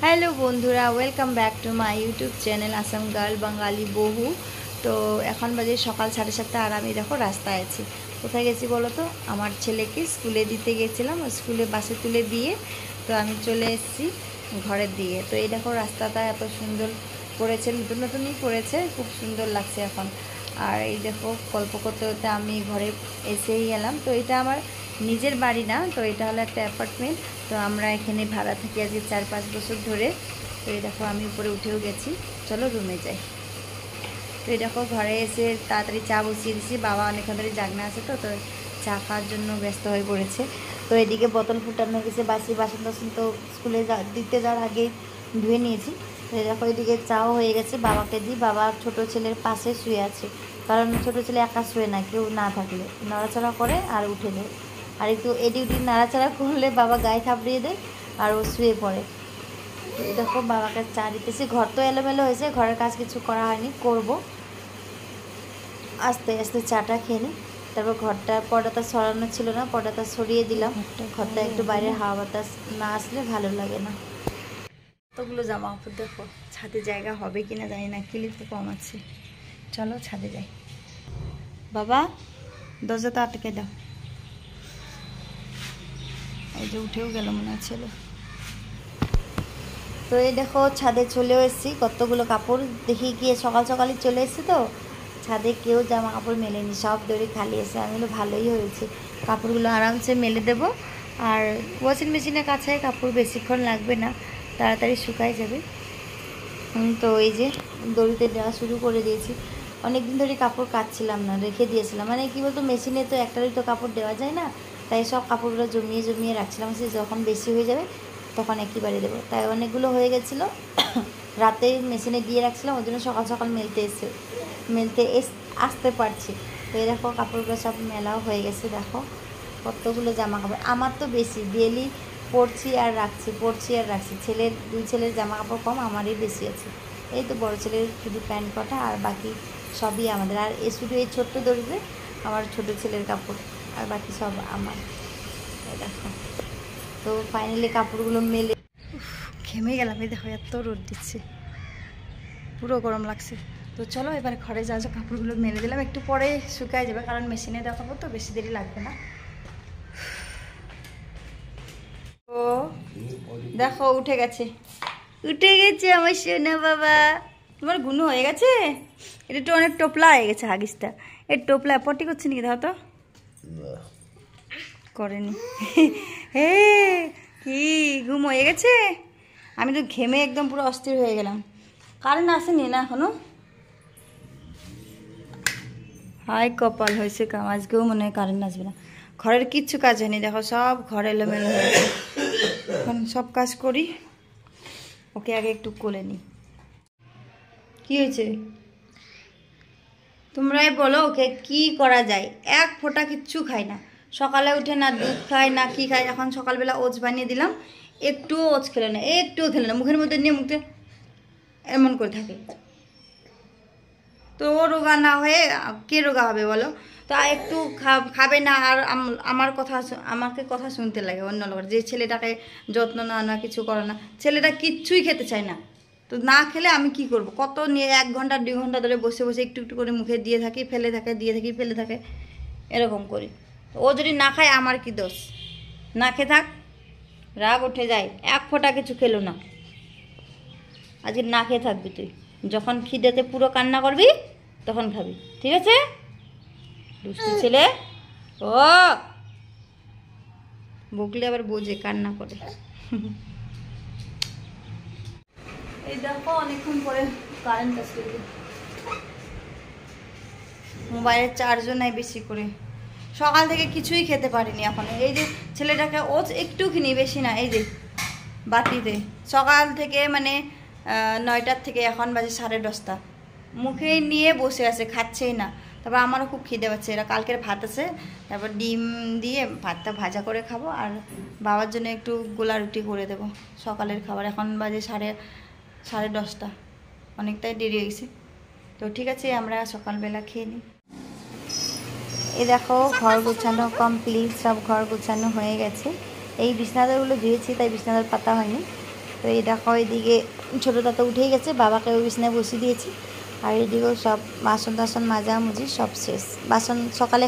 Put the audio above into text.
Hello বন্ধুরা, welcome back to my YouTube channel Assam girl Bengali বহু। তো এখন বাজে সকাল 7:30 আর আমি দেখো রাস্তায় আছি। কোথায় গেছি বলো তো? আমার ছেলেকে স্কুলে দিতে গেছিলাম, স্কুলে বাসে তুলে দিয়ে তো আমি চলে এসেছি ঘরের দিকে। তো এই দেখো রাস্তাটা এত সুন্দর করেছে, নতুন নতুনই করেছে, খুব সুন্দর লাগছে এখন। আর এই দেখো গল্প করতে করতে আমি ঘরে এসেই গেলাম। তো এটা আমার নিজের বাড়ি না, তো এটা হলো একটা অ্যাপার্টমেন্ট। তো আমরা এখানে ভাড়া থাকি আজকে 4-5 বছর ধরে। তো এই দেখো আমি উপরে উঠেও গেছি, চলো রুমে যাই। তো এই দেখো ঘরে এসে তাড়াতাড়ি চা বসিয়ে দিয়েছি, বাবা অনেকক্ষণ ধরে জাগনা আছে, তো চা খাওয়ার জন্য ব্যস্ত হয়ে পড়েছে। তো এদিকে বোতল ফুটানো গেছে, বাসি বাসন টাসন তো স্কুলে দিতে যাওয়ার আগেই ধুয়ে নিয়েছি। তো এই দেখো এদিকে চাও হয়ে গেছে, বাবাকে দিই। বাবা ছোটো ছেলের পাশে শুয়ে আছে, কারণ ছোটো ছেলে একা শুয়ে না, কেউ না থাকলে নড়াচড়া করে আর উঠে দেয়। আর একটু এদিকে নাড়াচাড়া করলে বাবা গায়ে থাপড়িয়ে দেয় আর ও শুয়ে পড়ে। দেখো বাবাকে চা দিতেছি। ঘর তো এলোমেলো হয়েছে, ঘরের কাজ কিছু করা হয়নি, করব আস্তে আস্তে। চাটা খেয়ে নিই, তারপর পর্দাটা সরানো ছিল না, পর্দাটা সরিয়ে দিলাম। ঘরটা একটু বাইরে হাওয়া বাতাস না আসলে ভালো লাগে না। কতগুলো জামা কাপড় দেখো, ছাদে জায়গা হবে কিনা জানি না, ক্লিপও কম আছে। চলো ছাদে যাই। বাবা দরজাটা আটকে দাও। এই যে উঠেও গেল মনে হচ্ছিল। তো এই দেখো ছাদে চলেও এসেছি, কতগুলো কাপড় দেখি গিয়ে সকাল সকালই চলে এসেছি। তো ছাদে কেউ জামা কাপড় মেলেনি, সব দড়ি খালি এসে। আমি বলো ভালোই হয়েছে, কাপড়গুলো আরামসে মেলে দেবো। আর ওয়াশিং মেশিনের কাছে কাপড় বেশিক্ষণ লাগবে না, তাড়াতাড়ি শুকাই যাবে। তো এই যে দড়িতে দেওয়া শুরু করে দিয়েছি। অনেক দিন ধরে কাপড় কাচ্ছিলাম না, রেখে দিয়েছিলাম। মানে কী বলতো, মেশিনে তো একটারই তো কাপড় দেওয়া যায় না, তাই সব কাপড়গুলো জমিয়ে জমিয়ে রাখছিলাম। সে যখন বেশি হয়ে যাবে তখন একইবারে দেবো। তাই অনেকগুলো হয়ে গেছিলো, রাতে মেশিনে দিয়ে রাখছিলাম, ওই জন্য সকাল সকাল আসতে পারছি। তো এই দেখো কাপড়গুলো সব মেলাও হয়ে গেছে। দেখো কতগুলো জামা কাপড়, আমার তো বেশি, ডেলি পরছি আর রাখছি, দুই ছেলের জামা কাপড় কম, আমারই বেশি আছে। এই তো বড় ছেলের শুধু প্যান্ট কটা, আর বাকি সবই আমাদের। আর শুধু এই ছোট্ট দড়িতে আমার ছোটো ছেলের কাপড়, আর বাকি সব আমার। দেখো তো ফাইনালি কাপড়গুলো মেলে ঘেমে গেলাম। এই দেখো এত রোদ দিচ্ছে, পুরো গরম লাগছে। তো চলো এবার ঘরে যা যা কাপড়গুলো মেলে দিলাম, একটু পরে শুকায় যাবে, কারণ মেশিনে দেখাবো তো বেশি দেরি লাগবে না। ও দেখো উঠে গেছে আমার সোনা বাবা। তোমার গুনো হয়ে গেছে, এটা তো অনেক টোপলা হয়ে গেছে হাগিসটা। এই টোপলা পটি করছে নাকি দেখো তো? করেনি। হে কি ঘুম হয়ে গেছে? আমি তো ঘেমে একদম পুরো অস্থির হয়ে গেলাম। কারেন্ট আসেনি না এখনো? হাই কপাল হয়েছে কাম, আজকেও মনে হয় কারেন্ট আসবে না। ঘরের কিচ্ছু কাজ হয়নি, দেখো সব ঘর এলোমেলো হয়েছে। এখন সব কাজ করি, ওকে আগে একটু কোলে নিই। কি হয়েছে তোমরাই বলো, ওকে কি করা যায়? এক ফোঁটা কিচ্ছু খায় না, সকালে উঠে না দুধ খায় না কি খায়। এখন সকালবেলা ওটস বানিয়ে দিলাম, একটুও ওটস খেলো না, একটুও খেলো না, মুখের মধ্যে নিয়ে মুখে এমন করে থাকে। তো ও রোগা না হয়ে কে রোগা হবে বলো? তা একটু খাবে না, আর আমাকে কথা শুনতে লাগে অন্য লোকের। যে ছেলেটাকে যত্ন না কিছু করে না, ছেলেটা কিচ্ছুই খেতে চায় না। তো না খেলে আমি কি করব? কত নিয়ে 1 ঘন্টা 2 ঘন্টা ধরে বসে বসে একটু একটু করে মুখে দিয়ে থাকি, ফেলে থাকে, দিয়ে থাকি, ফেলে থাকে, এরকম করি। ও যদি না খায় আমার কি দোষ? না খেয়ে থাক, রাগ উঠে যায়। 1 ফোঁটা কিছু খেলো না, আজকে না খেয়ে থাকবি তুই। যখন খিদেতে পুরো কান্না করবি তখন খাবি, ঠিক আছে? দুষ্টু ছেলে। ও বকলে আবার বোঝে, কান্না করে। এই দেখো অনেকক্ষণ পরে কারেন্ট আসবে। মোবাইলের চার্জও নাই বেশি করে, সকাল থেকে কিছুই খেতে পারিনি এখন। এই যে ছেলেটাকে একটু কিনি, বেশি না, এই যে বাটিতে সকাল থেকে মানে 9টার থেকে এখন বাজে 10:30, মুখে নিয়ে বসে আছে, খাচ্ছেই না। তারপর আমারও খুব খিদে পাচ্ছে। এরা কালকের ভাত আছে, তারপর ডিম দিয়ে ভাতটা ভাজা করে খাবো, আর বাবার জন্য একটু গোলা রুটি করে দেবো সকালের খাবার। এখন বাজে 10:30, অনেকটাই দেরি হয়েছে। তো ঠিক আছে, আমরা সকালবেলা খেয়ে নিই। এই দেখো ঘর গুছানো কমপ্লিট, সব ঘর গুছানো হয়ে গেছে। এই বিছনাদারগুলো ধুয়েছি, তাই বিছনাদার পাতা হয়নি। তো এই দেখো এদিকে ছোটো দাদা উঠেই গেছে, বাবাকে ওই বিছানায় বসিয়ে দিয়েছি। আর এদিকেও সব বাসন টাসন মাজামুজি সব শেষ। বাসন সকালে